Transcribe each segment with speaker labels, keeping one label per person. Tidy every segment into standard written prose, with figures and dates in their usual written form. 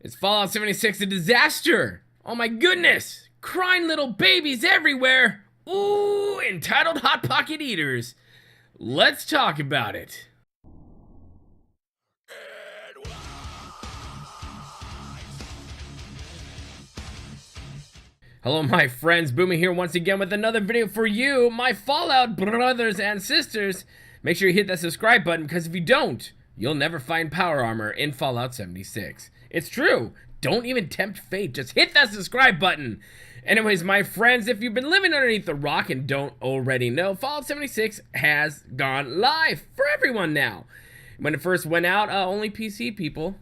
Speaker 1: Is Fallout 76 a disaster? Oh my goodness! Crying little babies everywhere! Ooh, entitled Hot Pocket eaters. Let's talk about it. Hello my friends, Boomy here once again with another video for you, my Fallout brothers and sisters. Make sure you hit that subscribe button, because if you don't, you'll never find power armor in Fallout 76. It's true. Don't even tempt fate. Just hit that subscribe button. Anyways, my friends, if you've been living underneath the rock and don't already know, Fallout 76 has gone live for everyone now. When it first went out, only PC people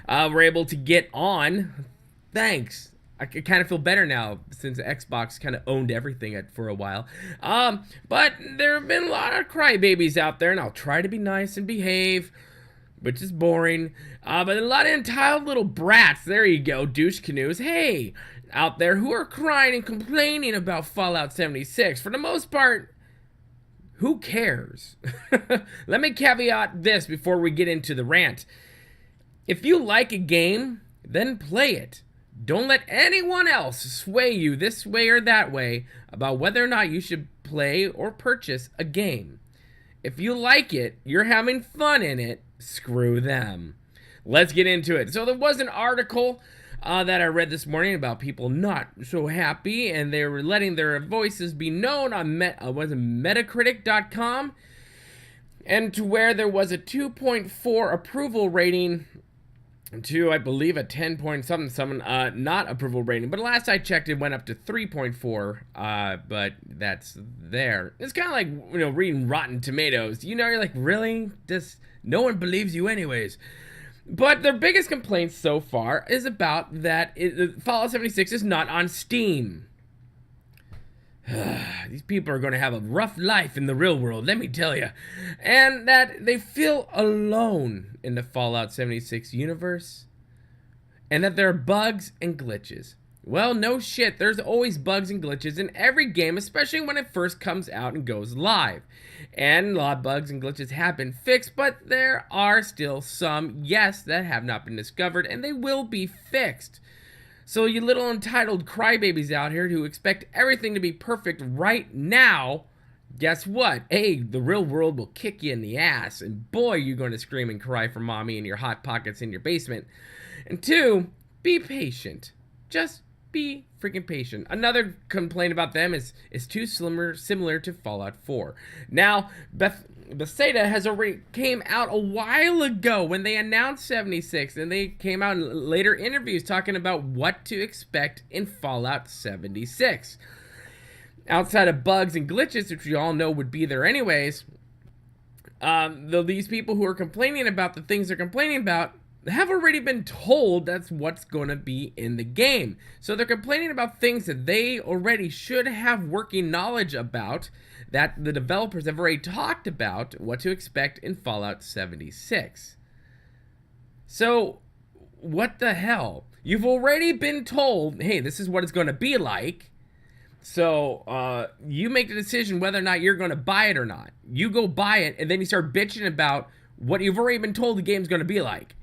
Speaker 1: were able to get on. Thanks. I kind of feel better now since Xbox kind of owned everything for a while. But there have been a lot of crybabies out there, and I'll try to be nice and behave, which is boring. But a lot of entitled little brats, there you go, douche canoes, hey, out there who are crying and complaining about Fallout 76. For the most part, who cares? Let me caveat this before we get into the rant. If you like a game, then play it. Don't let anyone else sway you this way or that way about whether or not you should play or purchase a game. If you like it, you're having fun in it, screw them. Let's get into it. So there was an article that I read this morning about people not so happy, and they were letting their voices be known on Metacritic.com, and to where there was a 2.4 approval rating to, I believe, a 10 point something, not approval rating. But last I checked, it went up to 3.4, but that's there. It's kind of like, reading Rotten Tomatoes. You're like, really? Just, no one believes you anyways. But their biggest complaint so far is about that Fallout 76 is not on Steam. These people are going to have a rough life in the real world, let me tell you. And that they feel alone in the Fallout 76 universe. And that there are bugs and glitches. Well, no shit, there's always bugs and glitches in every game, especially when it first comes out and goes live. And a lot of bugs and glitches have been fixed, but there are still some, yes, that have not been discovered, and they will be fixed. So you little entitled crybabies out here who expect everything to be perfect right now, guess what? A, the real world will kick you in the ass, and boy, you're going to scream and cry for mommy in your hot pockets in your basement. And two, be patient. Just be freaking patient. Another complaint about them is too similar to Fallout 4. Now, Bethesda has already came out a while ago when they announced 76, and they came out in later interviews talking about what to expect in Fallout 76. Outside of bugs and glitches, which we all know would be there anyways, these people who are complaining about the things they're complaining about have already been told that's what's going to be in the game. So they're complaining about things that they already should have working knowledge about, that the developers have already talked about what to expect in Fallout 76. So, what the hell? You've already been told, hey, this is what it's going to be like. So, you make the decision whether or not you're going to buy it or not. You go buy it, and then you start bitching about what you've already been told the game's going to be like.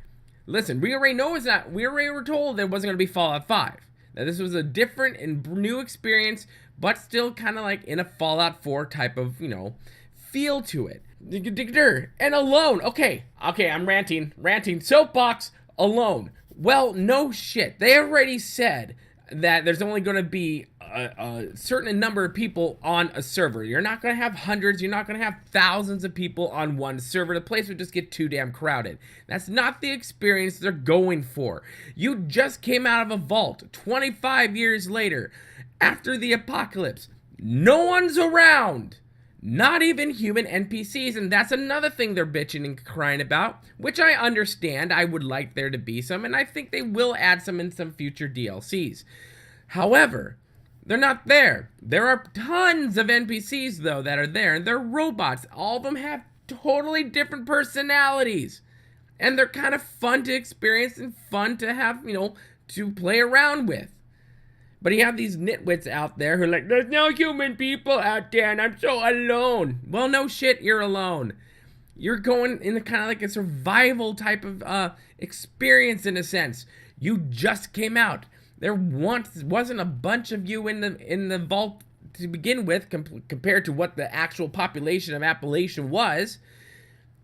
Speaker 1: Listen, we already know it's not. We already were told that it wasn't going to be Fallout 5. Now, this was a different and new experience, but still kind of like in a Fallout 4 type of, feel to it. And alone. Okay, I'm ranting. Soapbox, alone. Well, no shit. They already said that there's only going to be a certain number of people on a server. You're not going to have hundreds. You're not going to have thousands of people on one server. The place would just get too damn crowded. That's not the experience they're going for. You just came out of a vault 25 years later after the apocalypse. No one's around. Not even human NPCs, and that's another thing they're bitching and crying about, which I understand. I would like there to be some, and I think they will add some in some future DLCs. However, they're not there. There are tons of NPCs, though, that are there, and they're robots. All of them have totally different personalities, and they're kind of fun to experience and fun to have, to play around with. But you have these nitwits out there who are like, there's no human people out there, and I'm so alone. Well, no shit, you're alone. You're going in kind of like a survival type of experience in a sense. You just came out. There once wasn't a bunch of you in the vault to begin with, compared to what the actual population of Appalachian was.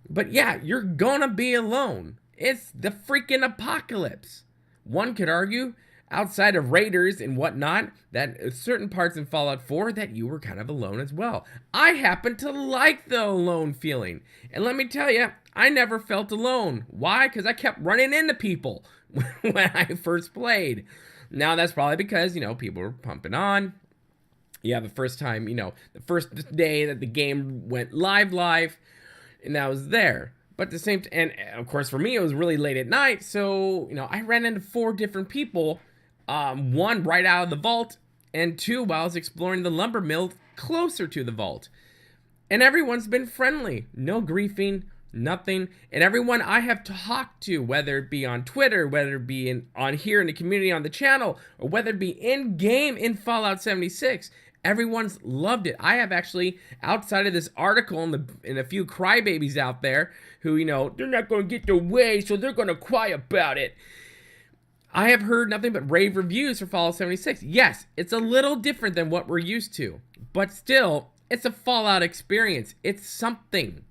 Speaker 1: But yeah, you're gonna be alone. It's the freaking apocalypse. One could argue, outside of raiders and whatnot, that certain parts in Fallout 4 that you were kind of alone as well. I happen to like the alone feeling. And let me tell you, I never felt alone. Why? Because I kept running into people when I first played. Now that's probably because, people were pumping on. Yeah, the first time, the first day that the game went live, and I was there. But the same, and of course for me, it was really late at night, so, I ran into 4 different people. One right out of the vault, and 2 while I was exploring the lumber mill closer to the vault. And everyone's been friendly. No griefing, nothing. And everyone I have talked to, whether it be on Twitter, whether it be on here in the community on the channel, or whether it be in-game in Fallout 76, everyone's loved it. I have actually, outside of this article and a few crybabies out there who, they're not going to get their way, so they're going to cry about it. I have heard nothing but rave reviews for Fallout 76. Yes, it's a little different than what we're used to, but still, it's a Fallout experience. It's something.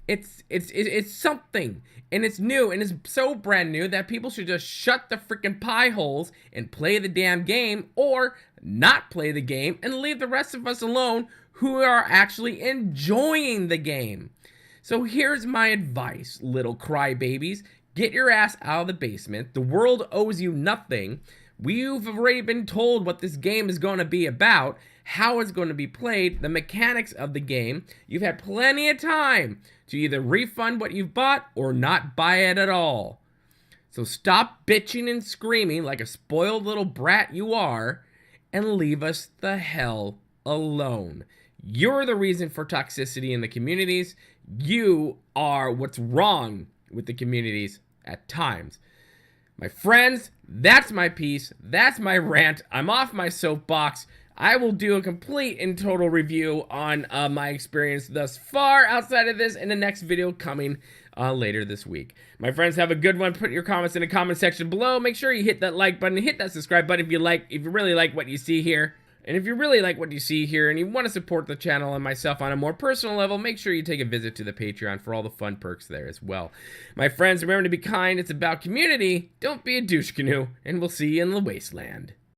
Speaker 1: It's something, and it's new, and it's so brand new that people should just shut the freaking pie holes and play the damn game, or not play the game and leave the rest of us alone who are actually enjoying the game. So here's my advice, little crybabies. Get your ass out of the basement. The world owes you nothing. We've already been told what this game is going to be about, how it's going to be played, the mechanics of the game. You've had plenty of time to either refund what you've bought or not buy it at all. So stop bitching and screaming like a spoiled little brat you are, and leave us the hell alone. You're the reason for toxicity in the communities. You are what's wrong with the communities at times. My friends, that's my piece. That's my rant. I'm off my soapbox. I will do a complete and total review on my experience thus far outside of this in the next video coming later this week. My friends, have a good one. Put your comments in the comment section below. Make sure you hit that like button, hit that subscribe button if you really like what you see here. And if you really like what you see here and you want to support the channel and myself on a more personal level, make sure you take a visit to the Patreon for all the fun perks there as well. My friends, remember to be kind. It's about community. Don't be a douche canoe, and we'll see you in the wasteland.